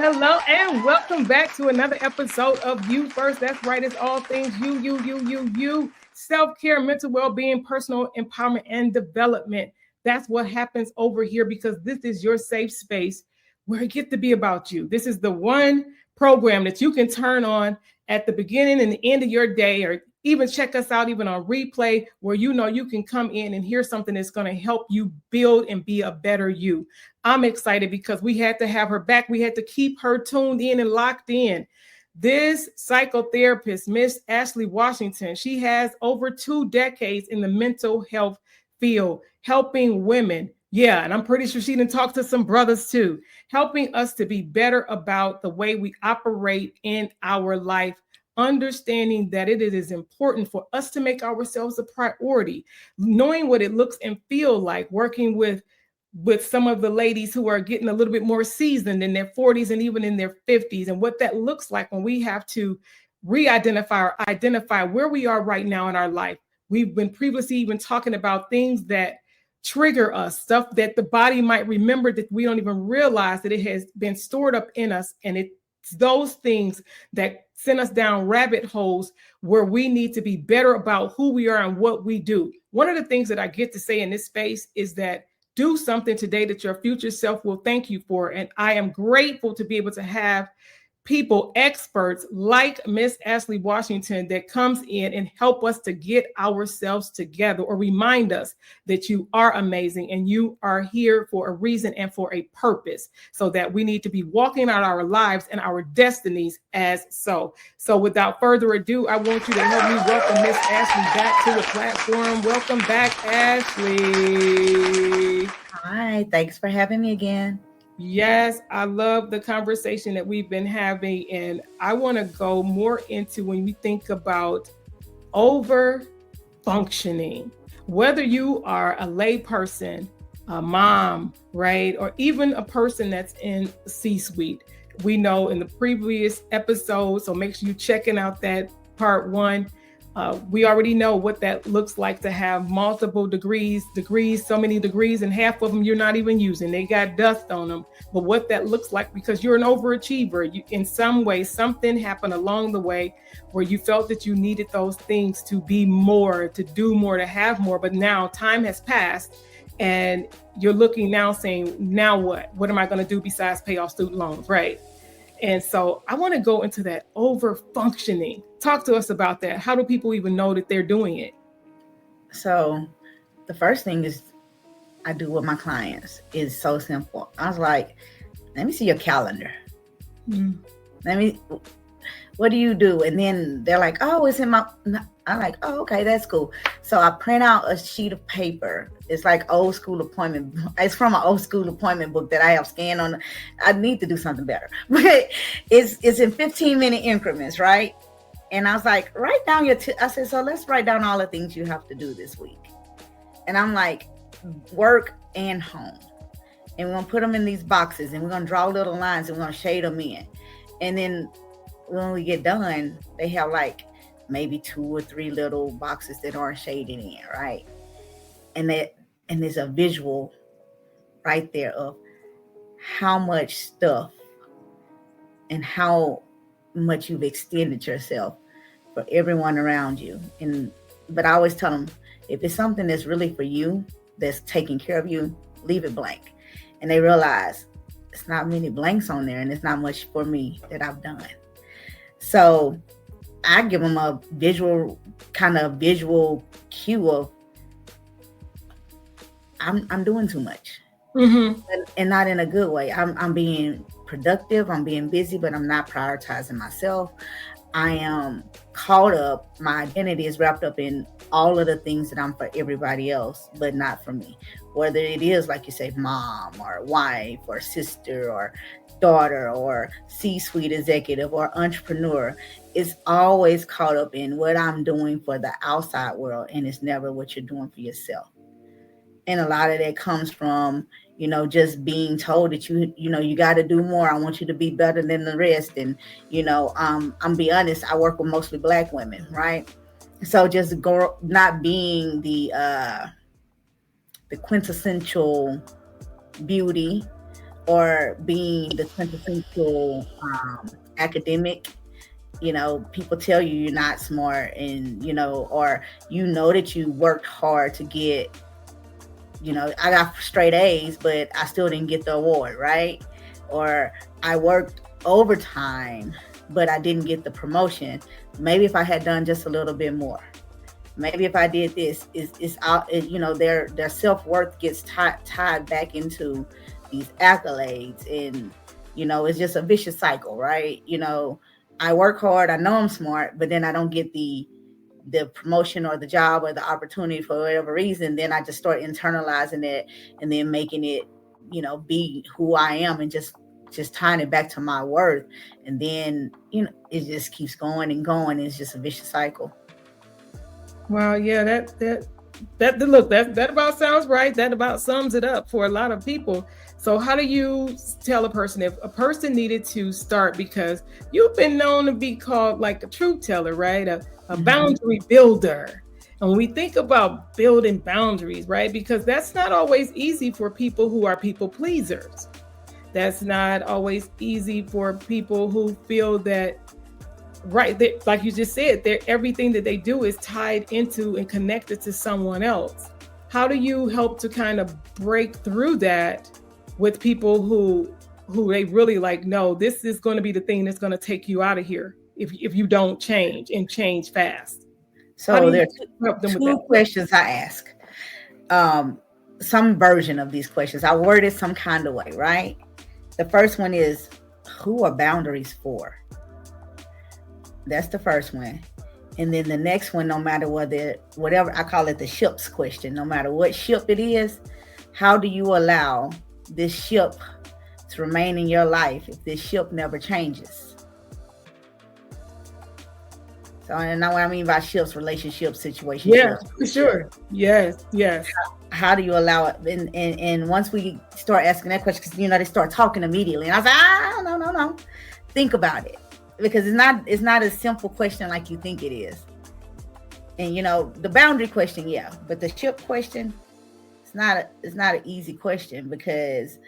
Hello, and welcome back to another episode of You First. That's right, it's all things you. Self-care, mental well-being, personal empowerment, and development. That's what happens over here because this is your safe space where it gets to be about you. This is the one program that you can turn on at the beginning and the end of your day, or even check us out even on replay, where you know you can come in and hear something that's going to help you build and be a better you. I'm excited because we had to have her back. We had to keep her tuned in and locked in. This psychotherapist, Miss Ashlee Washington, she has over 2 decades in the mental health field, helping women. Yeah, and I'm pretty sure she didn't talk to some brothers too, helping us to be better about the way we operate in our life, understanding that it is important for us to make ourselves a priority, knowing what it looks and feel like working with some of the ladies who are getting a little bit more seasoned in their 40s and even in their 50s, and what that looks like when we have to re-identify or identify where we are right now in our life. We've been previously even talking about things that trigger us, stuff that the body might remember that we don't even realize that it has been stored up in us. And it's those things that send us down rabbit holes where we need to be better about who we are and what we do. One of the things that I get to say in this space is that do something today that your future self will thank you for. And I am grateful to be able to have people, experts like Miss Ashlee Washington that comes in and help us to get ourselves together, or remind us that you are amazing and you are here for a reason and for a purpose, so that we need to be walking out our lives and our destinies as so. So without further ado, I want you to help me welcome Miss Ashlee back to the platform. Welcome back, Ashlee. Hi, thanks for having me again. Yes, I love the conversation that we've been having, and I want to go more into when we think about over functioning, whether you are a lay person, a mom, right, or even a person that's in C-suite. We know in the previous episode, so make sure you're checking out that part 1. We already know what that looks like to have multiple degrees, so many degrees, and half of them you're not even using. They got dust on them. But what that looks like, because you're an overachiever, in some way, something happened along the way where you felt that you needed those things to be more, to do more, to have more. But now time has passed and you're looking now saying, now what? What am I going to do besides pay off student loans, right? And so I want to go into that over functioning. Talk to us about that. How do people even know that they're doing it? So the first thing is I do with my clients is so simple. I was like, let me see your calendar. What do you do? And then they're like, oh, it's in my, I'm like, oh, okay, that's cool. So I print out a sheet of paper. It's like old school appointment. It's from an old school appointment book that I have scanned on. I need to do something better, but it's in 15-minute increments, right? And I was like, write down I said, so let's write down all the things you have to do this week. And I'm like, work and home. And we're going to put them in these boxes and we're going to draw little lines and we're going to shade them in. And then when we get done, they have like maybe 2 or 3 little boxes that aren't shaded in, right? And there's a visual right there of how much stuff and how much you've extended yourself for everyone around you. But I always tell them, if it's something that's really for you, that's taking care of you, leave it blank. And they realize it's not many blanks on there and it's not much for me that I've done. So I give them a visual cue of I'm doing too much, and not in a good way. I'm being productive. I'm being busy, but I'm not prioritizing myself. I am caught up, my identity is wrapped up in all of the things that I'm for everybody else, but not for me. Whether it is, like you say, mom or wife or sister or daughter or C-suite executive or entrepreneur, it's always caught up in what I'm doing for the outside world, and it's never what you're doing for yourself. And a lot of that comes from, just being told that you got to do more. I want you to be better than the rest. And I'm be honest, I work with mostly Black women, right? So just not being the quintessential beauty, or being the quintessential academic. People tell you you're not smart, and or that you worked hard to get, I got straight A's, but I still didn't get the award, right? Or I worked overtime, but I didn't get the promotion. Maybe if I had done just a little bit more, maybe if I did this, it's out. Their self-worth gets tied back into these accolades, and it's just a vicious cycle, right? I work hard, I know I'm smart, but then I don't get the promotion or the job or the opportunity for whatever reason. Then I just start internalizing it, and then making it, be who I am, and just tying it back to my worth. And then, it just keeps going and going. It's just a vicious cycle. Wow. Yeah. That about sounds right. That about sums it up for a lot of people. So how do you tell a person if a person needed to start, because you've been known to be called like a truth teller, right? A boundary builder. And when we think about building boundaries, right? Because that's not always easy for people who are people pleasers. That's not always easy for people who feel that, right, like you just said, everything that they do is tied into and connected to someone else. How do you help to kind of break through that with people who they really like, no, this is going to be the thing that's going to take you out of here if you don't change, and change fast? So there are two questions I ask. Some version of these questions, I word it some kind of way, right? The first one is, who are boundaries for? That's the first one. And then the next one, no matter whatever, I call it the ship's question. No matter what ship it is, how do you allow this ship to remain in your life if this ship never changes? So I know what I mean by ships, relationships, situations. Yeah, for sure. Yes. How do you allow it? And once we start asking that question, because they start talking immediately, and I say, no. Think about it, because it's not a simple question like you think it is. And the boundary question, yeah, but the ship question, it's not an easy question, because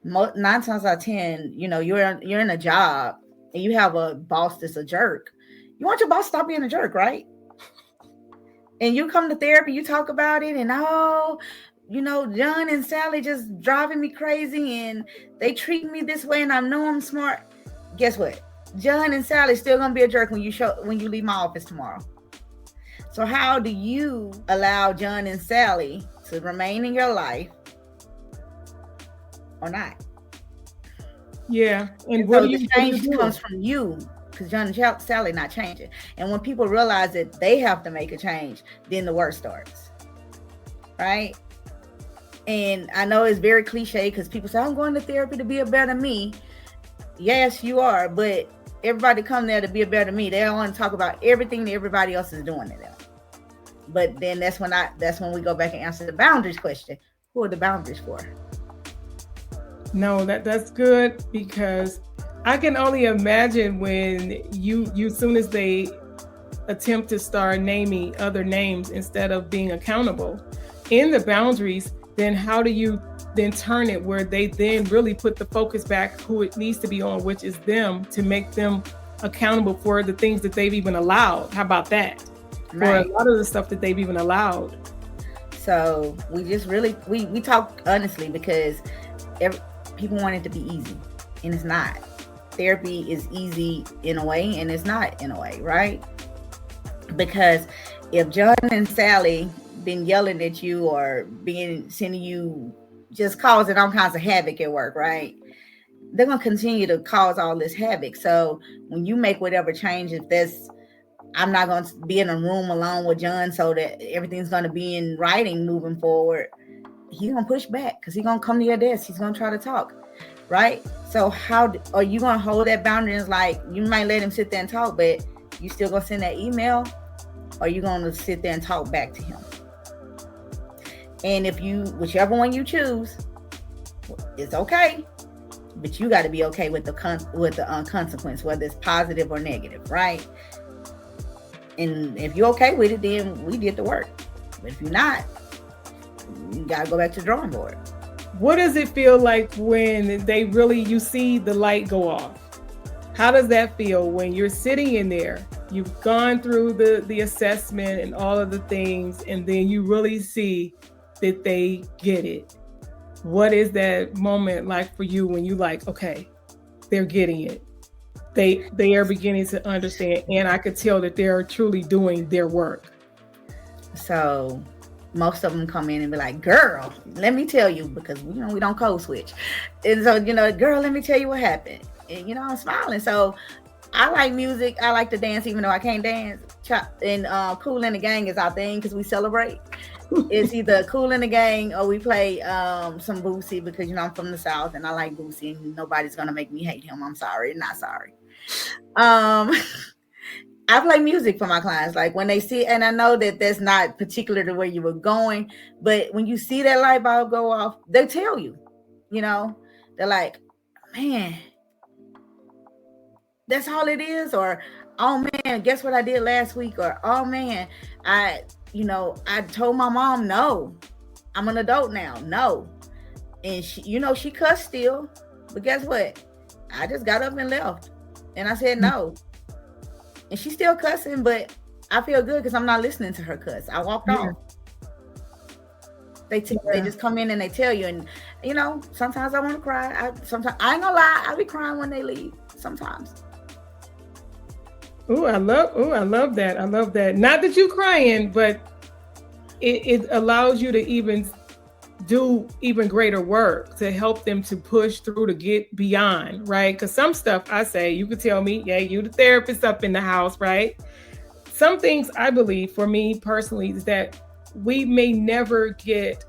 9 times out of 10, you're in a job and you have a boss that's a jerk. You want your boss to stop being a jerk, right? And you come to therapy, you talk about it, and John and Sally just driving me crazy, and they treat me this way, and I know I'm smart. Guess what? John and Sally still gonna be a jerk when you leave my office tomorrow. So how do you allow John and Sally to remain in your life or not? Yeah, and so the change comes from you, because John and Sally not changing. And when people realize that they have to make a change, then the work starts, right? And I know it's very cliche, because people say, I'm going to therapy to be a better me. Yes, you are, but everybody come there to be a better me. They don't want to talk about everything that everybody else is doing to them. But then that's when we go back and answer the boundaries question. Who are the boundaries for? No, that's good, because I can only imagine when you soon as they attempt to start naming other names instead of being accountable in the boundaries, then how do you then turn it where they then really put the focus back who it needs to be on, which is them, to make them accountable for the things that they've even allowed? How about that? Right. For a lot of the stuff that they've even allowed. So we just really, we talk honestly, because people want it to be easy, and it's not. Therapy is easy in a way, and it's not in a way, right? Because if John and Sally been yelling at you or sending you, just causing all kinds of havoc at work, right? they're going to continue to cause all this havoc. So when you make whatever change, if that's, I'm not going to be in a room alone with John so that everything's going to be in writing moving forward, he's going to push back because he's going to come to your desk. He's going to try to talk, right? So how are you going to hold that boundary? It's like, you might let him sit there and talk, but you still going to send that email, or are you going to sit there and talk back to him? And if you, whichever one you choose, it's okay, but you got to be okay with the consequence, whether it's positive or negative, right? And if you're okay with it, then we did the work. But if you're not, you got to go back to the drawing board. What does it feel like when you see the light go off? How does that feel when you're sitting in there? You've gone through the assessment and all of the things, and then you really see that they get it. What is that moment like for you when you like, okay, they're getting it. They are beginning to understand, and I could tell that they're truly doing their work. So most of them come in and be like, girl, let me tell you, because we don't code switch. And so, girl, let me tell you what happened. And I'm smiling. So I like music. I like to dance, even though I can't dance. And Cool in the Gang is our thing because we celebrate. It's either Cool in the Gang or we play some Boosie because I'm from the South and I like Boosie and nobody's gonna make me hate him. I'm sorry, not sorry. I play music for my clients. Like when they see, and I know that that's not particular to where you were going, but when you see that light bulb go off, they tell you, they're like, man, that's all it is. Or, oh man, guess what I did last week? Or, oh man, I told my mom, no, I'm an adult now. No. And she cussed still, but guess what? I just got up and left and I said no. And she's still cussing, but I feel good because I'm not listening to her cuss. I walked off. They just come in and they tell you, and sometimes I want to cry. Sometimes I ain't gonna lie, I be crying when they leave. Sometimes. I love that. I love that. Not that you crying, but it allows you to even do even greater work to help them to push through, to get beyond, right? Because some stuff I say, you could tell me, yeah, you the therapist up in the house, right? Some things I believe for me personally is that we may never get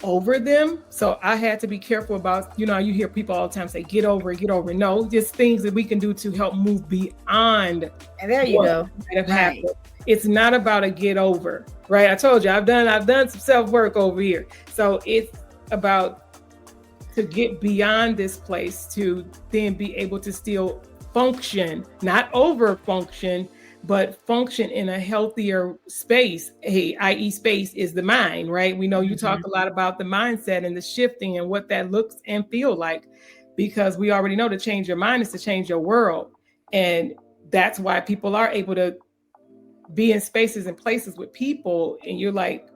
over them. So I had to be careful about, you hear people all the time say, get over it, get over it. No, just things that we can do to help move beyond. And there you go. Right. It's not about a get over, right? I told you, I've done some self-work over here. So it's about to get beyond this place to then be able to still function, not over function, but function in a healthier space, i.e. space is the mind, right? We know you talk a lot about the mindset and the shifting and what that looks and feel like, because we already know to change your mind is to change your world. And that's why people are able to be in spaces and places with people and you're like,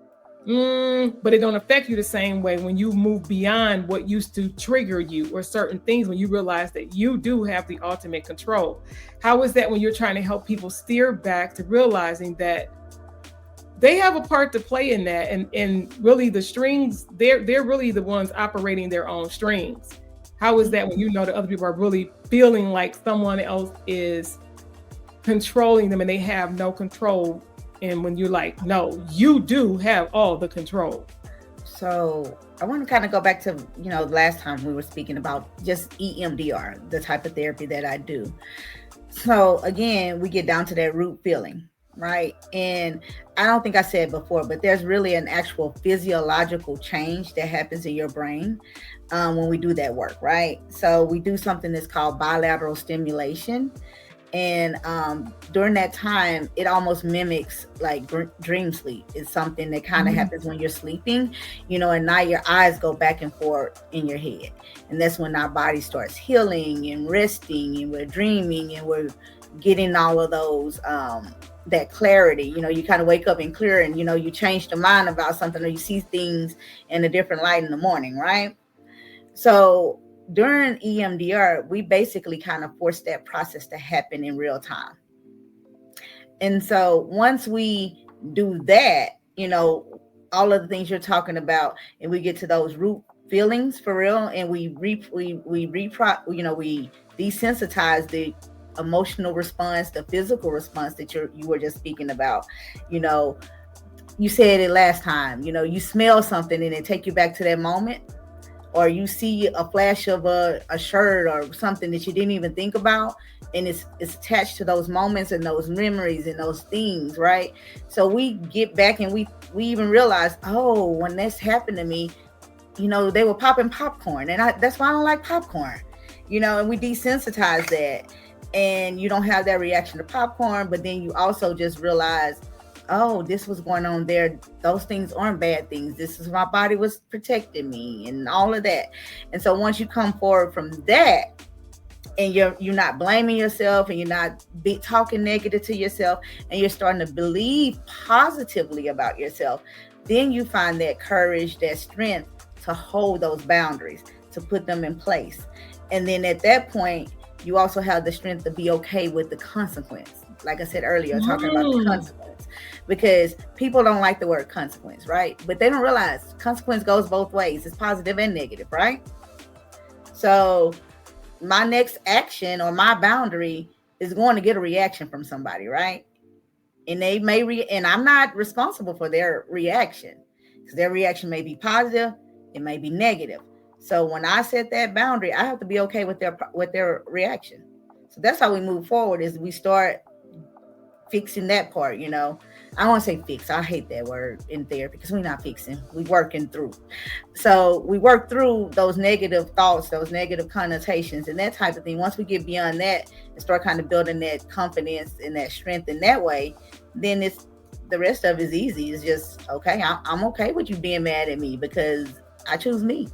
but it don't affect you the same way when you move beyond what used to trigger you or certain things, when you realize that you do have the ultimate control. How is that when you're trying to help people steer back to realizing that they have a part to play in that, and really the strings, they're really the ones operating their own strings? How is that when that other people are really feeling like someone else is controlling them and they have no control? And when you're like, no, you do have all the control. So I want to kind of go back to, last time we were speaking about just EMDR, the type of therapy that I do. So again, we get down to that root feeling, right? And I don't think I said before, but there's really an actual physiological change that happens in your brain when we do that work, right? So we do something that's called bilateral stimulation. And during that time, it almost mimics like dream sleep. It's something that kind of happens when you're sleeping, and now your eyes go back and forth in your head. And that's when our body starts healing and resting, and we're dreaming and we're getting all of those, that clarity. You kind of wake up and clear, and, you change the mind about something, or you see things in a different light in the morning, right? So during EMDR, we basically kind of force that process to happen in real time. And so once we do that, all of the things you're talking about, and we get to those root feelings for real, and we desensitize the emotional response, the physical response that you were just speaking about. You know, you said it last time. You know, you smell something and it take you back to that moment, or you see a flash of a shirt or something that you didn't even think about, and it's attached to those moments and those memories and those things, right? So we get back and we even realize, oh, when this happened to me, you know, they were popping popcorn, and that's why I don't like popcorn, you know, and we desensitize that, and you don't have that reaction to popcorn, but then you also just realize, oh, this was going on there. Those things aren't bad things. This is my body was protecting me and all of that. And so once you come forward from that, and you're not blaming yourself, and you're not talking negative to yourself, and you're starting to believe positively about yourself, then you find that courage, that strength to hold those boundaries, to put them in place. And then at that point, you also have the strength to be okay with the consequence. Like I said earlier, talking about the consequence, because people don't like the word consequence, right? But they don't realize consequence goes both ways. It's positive and negative, right? So my next action or my boundary is going to get a reaction from somebody, right? And they may and I'm not responsible for their reaction, because their reaction may be positive, it may be negative. So when I set that boundary, I have to be okay with their reaction. So that's how we move forward, is we start fixing that part, you know. I don't want to say fix. I hate that word in therapy, because we're not fixing. We're working through. So we work through those negative thoughts, those negative connotations and that type of thing. Once we get beyond that and start kind of building that confidence and that strength in that way, then the rest of it is easy. It's just, okay, I'm okay with you being mad at me because I choose me.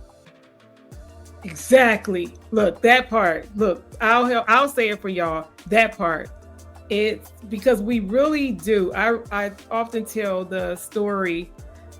Exactly. Look, that part. Look, I'll say it for y'all. That part. It's because we really do. I often tell the story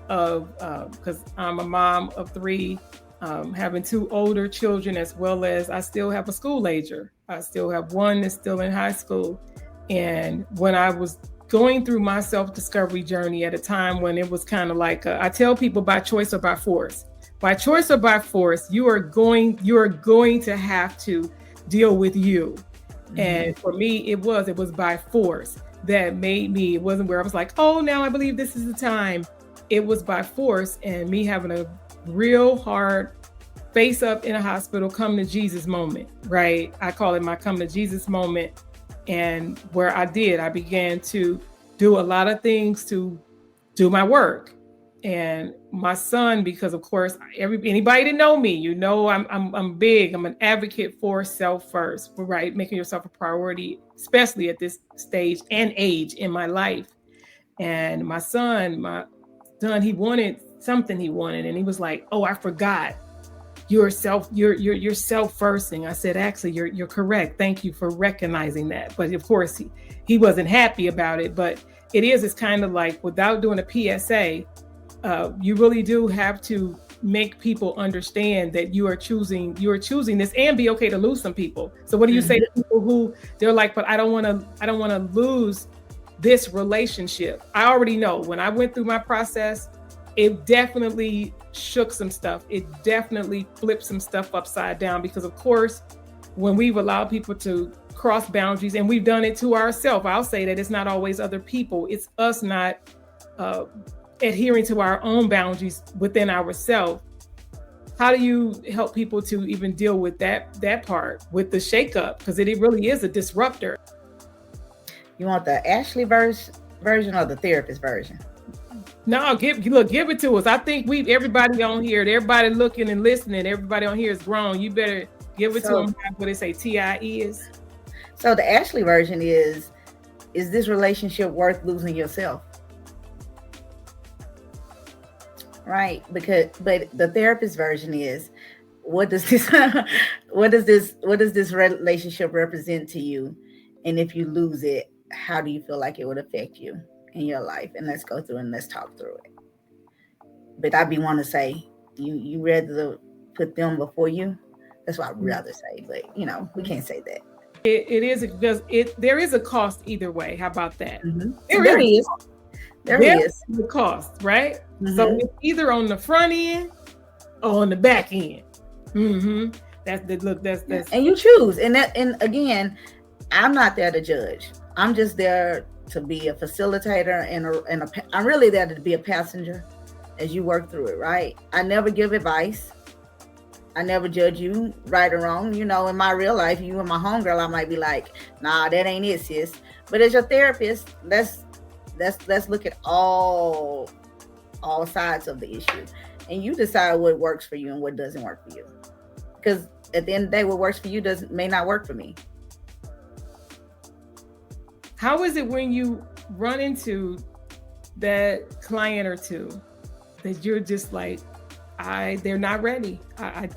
of, because I'm a mom of 3, having 2 older children, as well as I still have a school ager. I still have one that's still in high school. And when I was going through my self-discovery journey at a time when it was kind of like, I tell people, by choice or by force. By choice or by force, you are going to have to deal with you. Mm-hmm. And for me, it was by force that made me, it wasn't where I was like, oh, now I believe this is the time. It was by force, and me having a real hard face up in a hospital, come to Jesus moment, right? I call it my come to Jesus moment. And where I began to do a lot of things to do my work. And my son, because of course, anybody that know me, you know, I'm big. I'm an advocate for self first, right? Making yourself a priority, especially at this stage and age in my life. And my son, he wanted something and he was like, oh, I forgot. You're self first thing. I said, actually, you're correct. Thank you for recognizing that. But of course, he wasn't happy about it. But it's kind of like, without doing a PSA, you really do have to make people understand that you are choosing this, and be okay to lose some people. So what do you say to people who they're like, but I don't want to lose this relationship? I already know when I went through my process, it definitely shook some stuff. It definitely flipped some stuff upside down, because of course, when we've allowed people to cross boundaries, and we've done it to ourselves, I'll say that it's not always other people. It's us not adhering to our own boundaries within ourselves. How do you help people to even deal with that part, with the shakeup? Because it really is a disruptor. You want the Ashlee version or the therapist version? No, give it to us. I think everybody on here, everybody looking and listening, everybody on here is grown. You better give it to them what they say TIE is. So the Ashlee version is this relationship worth losing yourself? Right, but the therapist version is, what does this relationship represent to you? And if you lose it, how do you feel like it would affect you in your life? And let's go through and let's talk through it. But I'd be want to say, you rather put them before you. That's what I'd rather say, but we can't say that. It is, because there is a cost either way. How about that? Mm-hmm. There is the cost, right? Mm-hmm. So it's either on the front end on the back end. Mm-hmm. That's the look. That's and you choose. And again, I'm not there to judge. I'm just there to be a facilitator and I'm really there to be a passenger as you work through it, right? I never give advice. I never judge you right or wrong. You know, in my real life, you and my homegirl, I might be like, nah, that ain't it, sis. But as your therapist, let's look at all sides of the issue. And you decide what works for you and what doesn't work for you. Because at the end of the day, what works for you may not work for me. How is it when you run into that client or two that you're just like, they're not ready. I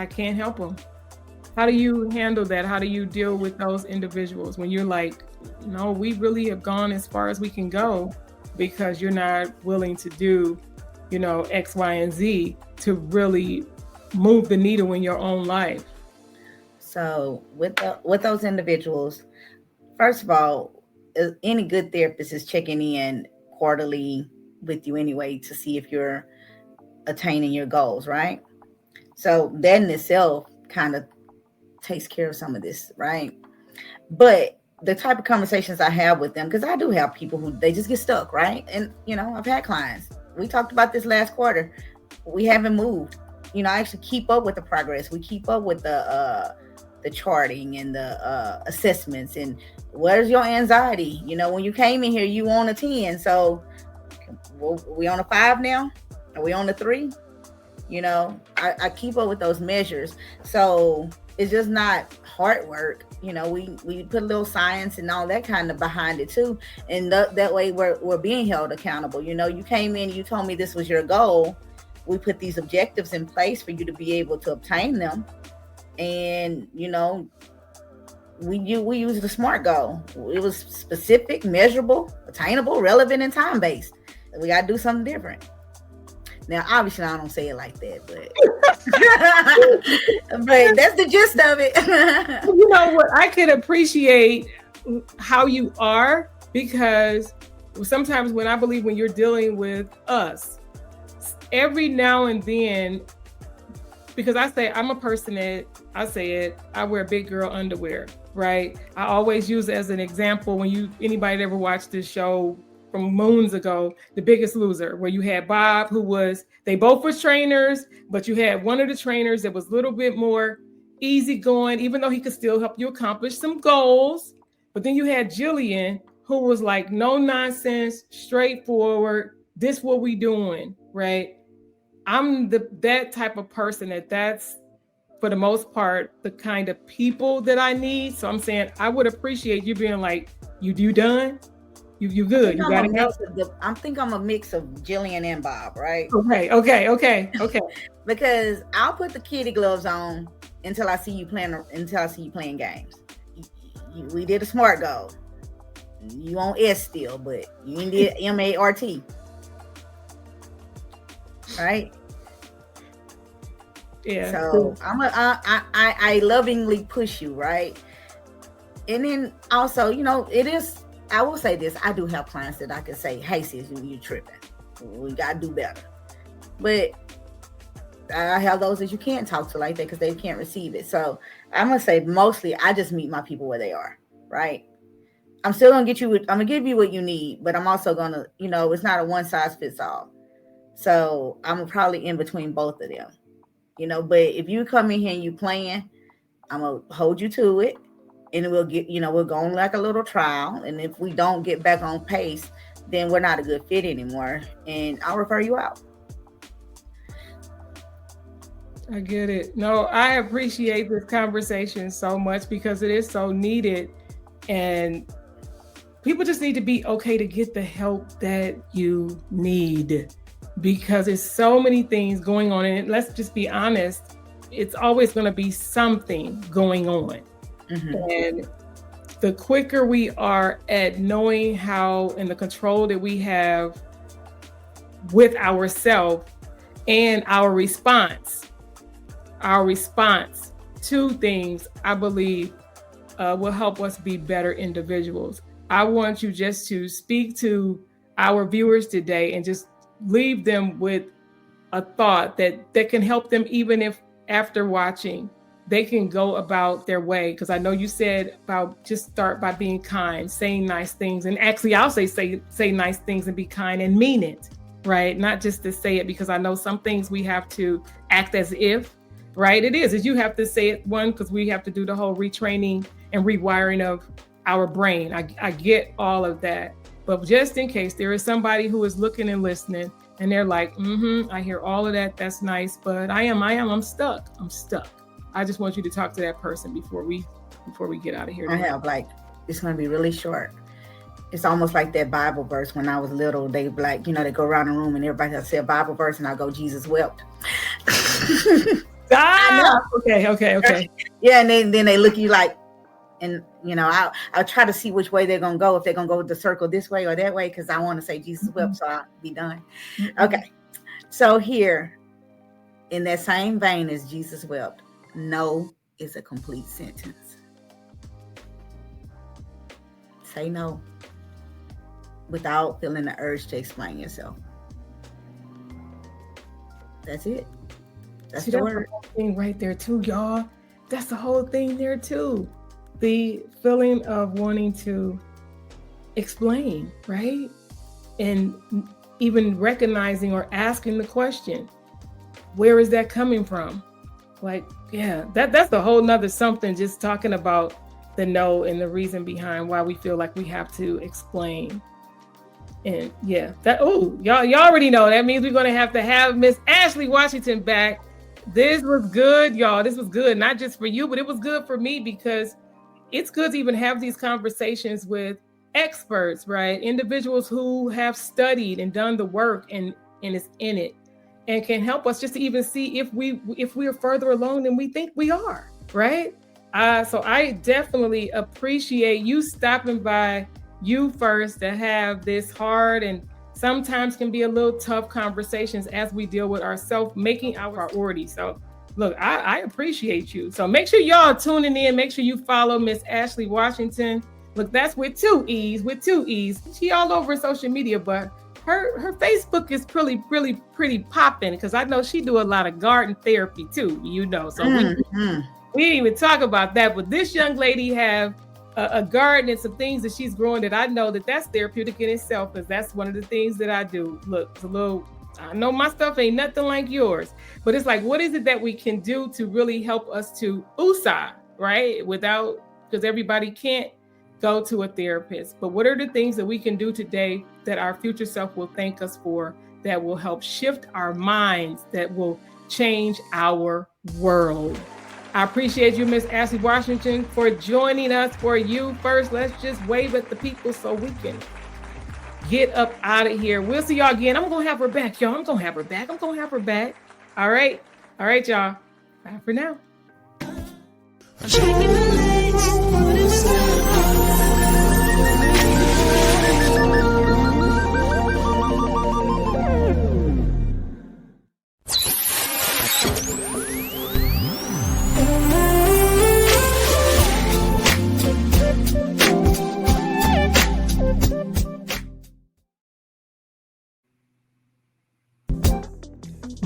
can't help them. How do you handle that? How do you deal with those individuals when you're like, no, we really have gone as far as we can go because you're not willing to do, X, Y, and Z to really move the needle in your own life? So with those individuals, first of all, any good therapist is checking in quarterly with you anyway to see if you're attaining your goals, right? So that in itself kind of takes care of some of this, right? But the type of conversations I have with them, because I do have people who they just get stuck, right? And I've had clients. We talked about this last quarter. We haven't moved. I actually keep up with the progress. We keep up with the charting and the assessments. And where's your anxiety? When you came in here, you on a 10. So we on a 5 now? Are we on a 3? I keep up with those measures. So it's just not hard work. We put a little science and all that kind of behind it too. And that way we're being held accountable. You came in, you told me this was your goal. We put these objectives in place for you to be able to obtain them. And, we used the SMART goal. It was specific, measurable, attainable, relevant, and time-based. We got to do something different. Now, obviously, I don't say it like that, but but that's the gist of it. You know what? I can appreciate how you are, because sometimes when you're dealing with us, every now and then, because I'm a person that I wear big girl underwear, right? I always use it as an example when anybody that ever watched this show from moons ago, The Biggest Loser, where you had Bob, they both were trainers, but you had one of the trainers that was a little bit more easygoing, even though he could still help you accomplish some goals. But then you had Jillian, who was like, no nonsense, straightforward, this what we doing, right? I'm that type of person that's, for the most part, the kind of people that I need. So I'm saying I would appreciate you being like, you done? You good? You got it out? I think I'm a mix of Jillian and Bob, right? Okay. Because I'll put the kitty gloves on until I see you playing games. We did a SMART goal. You on S still, but you did MART. Right? Yeah. So I lovingly push you, right? And then also, it is. I will say this: I do have clients that I can say, "Hey, sis, you tripping. We gotta do better." But I have those that you can't talk to like that because they can't receive it. So I'm gonna say mostly I just meet my people where they are, right? I'm still gonna I'm gonna give you what you need, but I'm also gonna, it's not a one size fits all. So I'm probably in between both of them, But if you come in here and you playing, I'm gonna hold you to it, and we'll get, we're going like a little trial. And if we don't get back on pace, then we're not a good fit anymore, and I'll refer you out. I get it. No, I appreciate this conversation so much because it is so needed, and people just need to be okay to get the help that you need, because there's so many things going on. And let's just be honest, it's always going to be something going on. Mm-hmm. And the quicker we are at knowing how and the control that we have with ourselves and our response to things, I believe will help us be better individuals. I want you just to speak to our viewers today and just leave them with a thought that can help them, even if after watching, they can go about their way. Because I know you said about just start by being kind, saying nice things. And actually, I'll say nice things and be kind and mean it, right? Not just to say it, because I know some things we have to act as if, right? It is you have to say it, one, because we have to do the whole retraining and rewiring of our brain. I get all of that. But just in case there is somebody who is looking and listening and they're like, I hear all of that. That's nice. But I'm stuck. I just want you to talk to that person before we get out of here. I have it's going to be really short. It's almost like that Bible verse when I was little. They they go around the room and everybody has to say a Bible verse and I go, Jesus wept. Okay. Yeah. And then they look at you like, and I'll try to see which way they're going to go. If they're going to go with the circle this way or that way, because I want to say Jesus wept, so I'll be done. Okay. So here, in that same vein as Jesus wept, no is a complete sentence. Say no without feeling the urge to explain yourself. That's it. That's the word. The thing right there too, y'all. That's the whole thing there too. The feeling of wanting to explain, right? And even recognizing or asking the question, where is that coming from? That's a whole nother something, just talking about the no and the reason behind why we feel like we have to explain. And y'all already know that means we're going to have Miss Ashlee Washington back. This was good, y'all. This was good, not just for you, but it was good for me, because it's good to even have these conversations with experts, right? Individuals who have studied and done the work and is in it, and can help us just to even see if we are further along than we think we are, right? So I definitely appreciate you stopping by, you first, to have this hard and sometimes can be a little tough conversations as we deal with ourselves, making our priority. So look, I appreciate you. So make sure y'all tuning in. Make sure you follow Miss Ashlee Washington. Look, that's with two E's. She all over social media, but her Facebook is pretty popping, because I know she do a lot of garden therapy too, So we didn't even talk about that. But this young lady have a garden and some things that she's growing that I know that's therapeutic in itself, because that's one of the things that I do. Look, it's a little, I know my stuff ain't nothing like yours, but it's like, what is it that we can do to really help us to USA, right? Because everybody can't go to a therapist, but what are the things that we can do today that our future self will thank us for, that will help shift our minds, that will change our world? I appreciate you, Miss Ashlee Washington, for joining us for You First. Let's just wave at the people so we can get up out of here. We'll see y'all again. I'm going to have her back, y'all. I'm going to have her back. All right, y'all. Bye for now.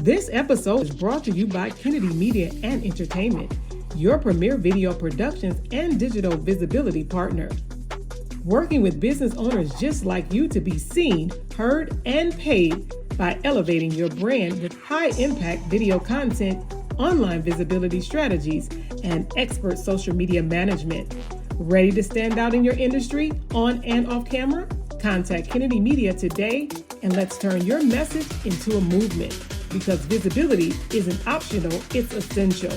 This episode is brought to you by Kennedy Media and Entertainment, your premier video productions and digital visibility partner. Working with business owners just like you to be seen, heard, and paid by elevating your brand with high-impact video content, online visibility strategies, and expert social media management. Ready to stand out in your industry, on and off camera? Contact Kennedy Media today, and let's turn your message into a movement. Because visibility isn't optional, it's essential.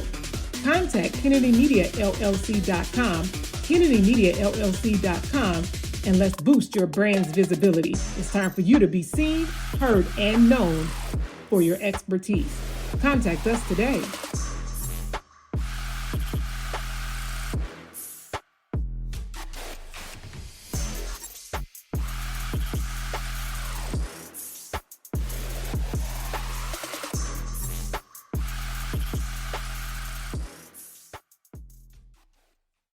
Contact KennedyMediaLLC.com, KennedyMediaLLC.com, and let's boost your brand's visibility. It's time for you to be seen, heard, and known for your expertise. Contact us today.